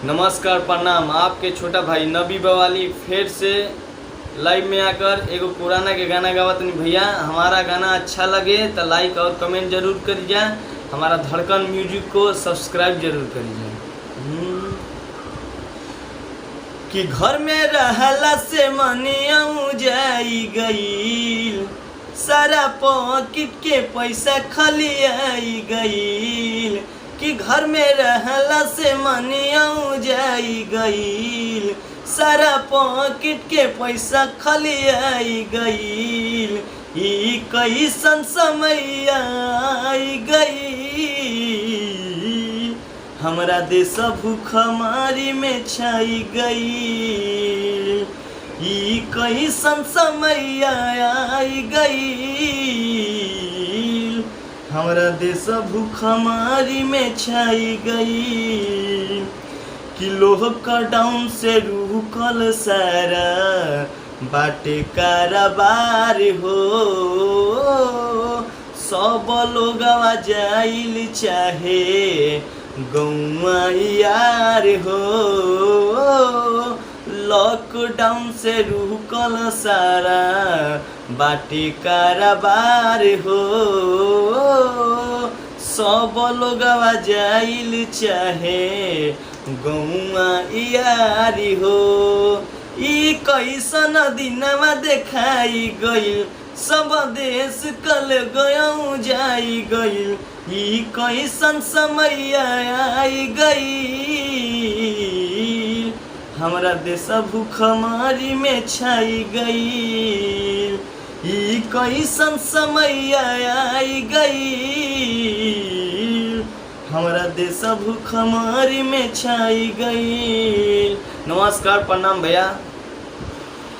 नमस्कार प्रणाम। आपके छोटा भाई नबी बवाली फिर से लाइव में आकर एगो पुराना के गाना गावत नहीं। भैया हमारा गाना अच्छा लगे तो लाइक और कमेंट जरूर करिए। हमारा धड़कन म्यूजिक को सब्सक्राइब जरूर करिए। कि घर में रहला से मनिया जाई गईल, सारा पॉकेट के पैसा खाली आई गईल। कि घर में रहला से मनिया जाई गईल, सारा पॉकेट के पैसा खाली आई गईल। ई कैसन समय आई गईल, हमरा देश भूखमारी में छाई गईल। ई कैसन समय आई गईल, हमरा देश भूखमारी में छाई गईल। कि लॉकडाउन से रुकल सारा बाटे कारोबार हो, सब लोग जाइल चाहे गौआ यार हो। लॉकडाउन से रुकल सारा बाटे कारोबार हो, सब लोग जाइल चाहे गौआ यारी हो। ई कैसन दिनवा देखाई गईल, सब देश कल गयऊ जाई गईल। ई कैसन समय आई गईल, हमरा देश भूखमारी में छाई गईल। ई कैसन समय आई गईल, हमरा देश भूखमारी में छाई गईल। नमस्कार प्रणाम भैया।